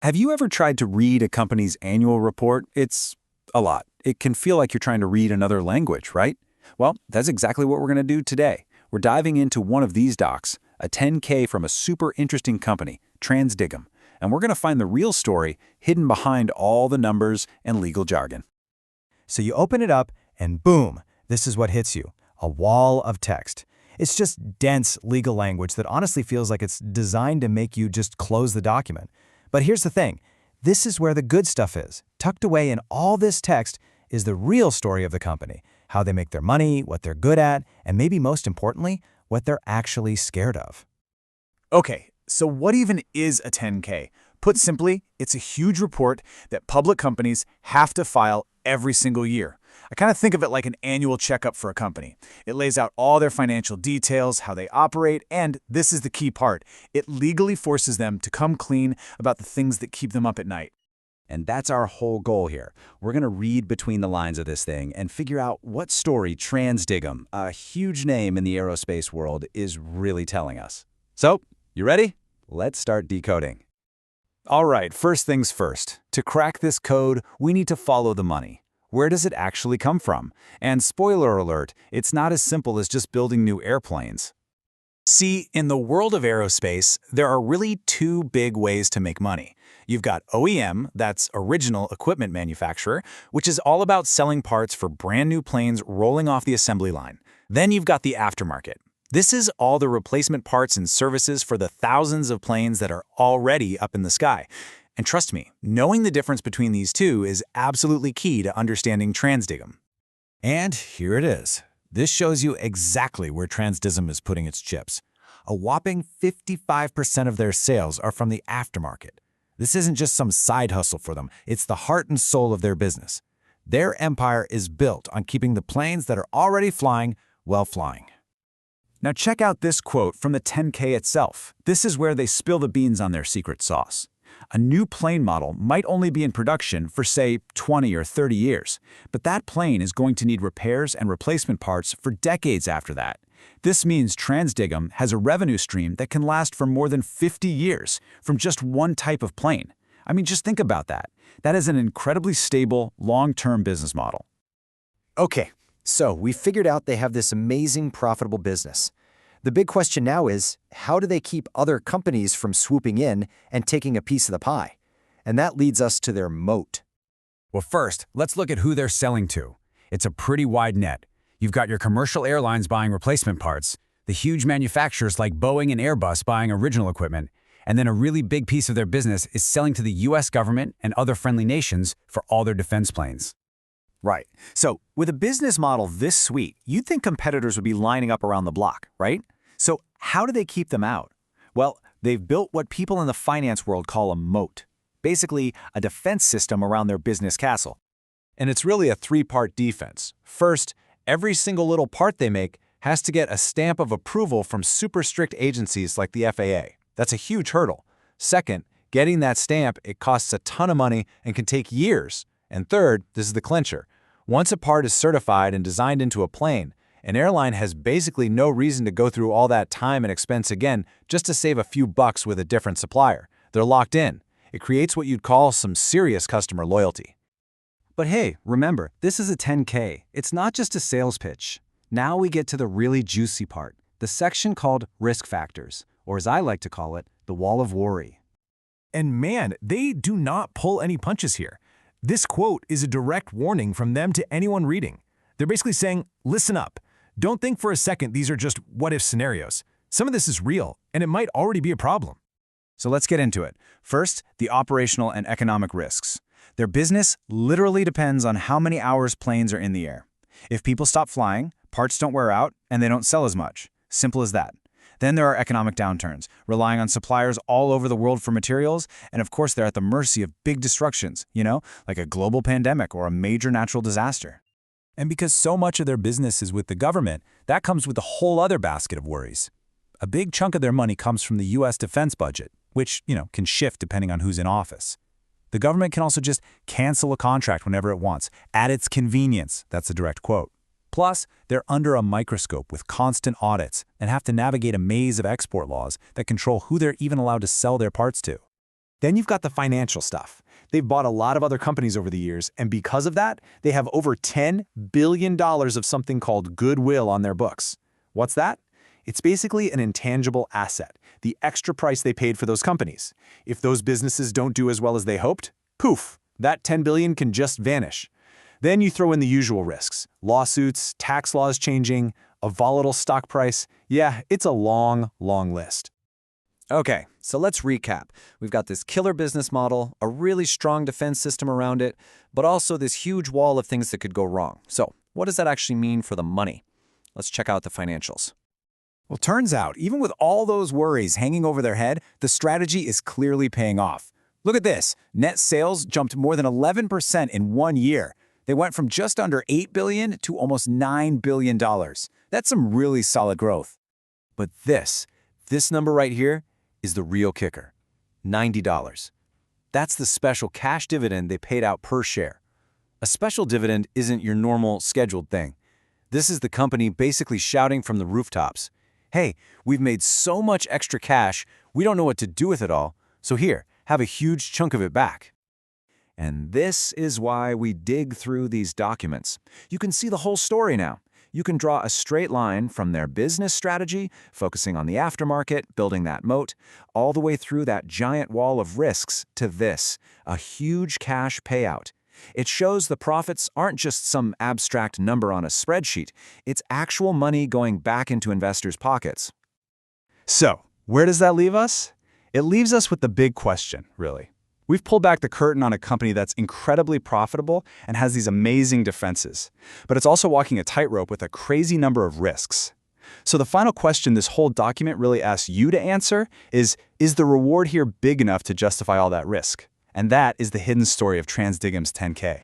Have you ever tried to read a company's annual report? It's a lot. It can feel like you're trying to read another language, right? Well, that's exactly what we're going to do today. We're diving into one of these docs, a 10K from a super interesting company, TransDigm, and we're going to find the real story hidden behind all the numbers and legal jargon. So you open it up and boom, this is what hits you, a wall of text. It's just dense legal language that honestly feels like it's designed to make you just close the document. But here's the thing, this is where the good stuff is. Tucked away in all this text is the real story of the company, how they make their money, what they're good at, and maybe most importantly, what they're actually scared of. Okay, so what even is a 10K? Put simply, it's a huge report that public companies have to file every single year. I kind of think of it like an annual checkup for a company. It lays out all their financial details, how they operate, and this is the key part. It legally forces them to come clean about the things that keep them up at night. And that's our whole goal here. We're going to read between the lines of this thing and figure out what story TransDigm, a huge name in the aerospace world, is really telling us. So, you ready? Let's start decoding. All right, first things first. To crack this code, we need to follow the money. Where does it actually come from? And spoiler alert, it's not as simple as just building new airplanes. See, in the world of aerospace, there are really two big ways to make money. You've got OEM, that's original equipment manufacturer, which is all about selling parts for brand new planes rolling off the assembly line. Then you've got the aftermarket. This is all the replacement parts and services for the thousands of planes that are already up in the sky. And trust me, knowing the difference between these two is absolutely key to understanding TransDigm. And here it is. This shows you exactly where TransDigm is putting its chips. A whopping 55% of their sales are from the aftermarket. This isn't just some side hustle for them, it's the heart and soul of their business. Their empire is built on keeping the planes that are already flying, well flying. Now check out this quote from the 10K itself. This is where they spill the beans on their secret sauce. A new plane model might only be in production for, say, 20 or 30 years, but that plane is going to need repairs and replacement parts for decades after that. This means TransDigm has a revenue stream that can last for more than 50 years from just one type of plane. I mean, just think about that. That is an incredibly stable, long-term business model. Okay, so we figured out they have this amazing profitable business. The big question now is, how do they keep other companies from swooping in and taking a piece of the pie? And that leads us to their moat. Well, first, let's look at who they're selling to. It's a pretty wide net. You've got your commercial airlines buying replacement parts, the huge manufacturers like Boeing and Airbus buying original equipment, and then a really big piece of their business is selling to the US government and other friendly nations for all their defense planes. Right. So, with a business model this sweet, you'd think competitors would be lining up around the block, right? So, how do they keep them out? Well, they've built what people in the finance world call a moat. Basically, a defense system around their business castle. And it's really a three-part defense. First, every single little part they make has to get a stamp of approval from super strict agencies like the FAA. That's a huge hurdle. Second, getting that stamp, it costs a ton of money and can take years. And third, this is the clincher. Once a part is certified and designed into a plane, an airline has basically no reason to go through all that time and expense again just to save a few bucks with a different supplier. They're locked in. It creates what you'd call some serious customer loyalty. But hey, remember, this is a 10K. It's not just a sales pitch. Now we get to the really juicy part, the section called risk factors, or as I like to call it, the wall of worry. And man, they do not pull any punches here. This quote is a direct warning from them to anyone reading. They're basically saying, listen up. Don't think for a second these are just what-if scenarios. Some of this is real, and it might already be a problem. So let's get into it. First, the operational and economic risks. Their business literally depends on how many hours planes are in the air. If people stop flying, parts don't wear out, and they don't sell as much. Simple as that. Then there are economic downturns, relying on suppliers all over the world for materials, and of course they're at the mercy of big destructions, like a global pandemic or a major natural disaster. And because so much of their business is with the government, that comes with a whole other basket of worries. A big chunk of their money comes from the US defense budget, which, can shift depending on who's in office. The government can also just cancel a contract whenever it wants, at its convenience. That's a direct quote. Plus, they're under a microscope with constant audits and have to navigate a maze of export laws that control who they're even allowed to sell their parts to. Then you've got the financial stuff. They've bought a lot of other companies over the years, and because of that, they have over $10 billion of something called goodwill on their books. What's that? It's basically an intangible asset, the extra price they paid for those companies. If those businesses don't do as well as they hoped, poof, that $10 billion can just vanish. Then you throw in the usual risks, lawsuits, tax laws changing, a volatile stock price. Yeah, it's a long, long list. Okay, so let's recap. We've got this killer business model, a really strong defense system around it, but also this huge wall of things that could go wrong. So what does that actually mean for the money? Let's check out the financials. Well, turns out, even with all those worries hanging over their head, the strategy is clearly paying off. Look at this. Net sales jumped more than 11% in 1 year. They went from just under $8 billion to almost $9 billion. That's some really solid growth. But this number right here is the real kicker. $90. That's the special cash dividend they paid out per share. A special dividend isn't your normal scheduled thing. This is the company basically shouting from the rooftops, "Hey, we've made so much extra cash, we don't know what to do with it all, so here, have a huge chunk of it back." And this is why we dig through these documents. You can see the whole story now. You can draw a straight line from their business strategy, focusing on the aftermarket, building that moat, all the way through that giant wall of risks to this, a huge cash payout. It shows the profits aren't just some abstract number on a spreadsheet. It's actual money going back into investors' pockets. So, where does that leave us? It leaves us with the big question, really. We've pulled back the curtain on a company that's incredibly profitable and has these amazing defenses, but it's also walking a tightrope with a crazy number of risks. So the final question this whole document really asks you to answer is the reward here big enough to justify all that risk? And that is the hidden story of TransDigm's 10K.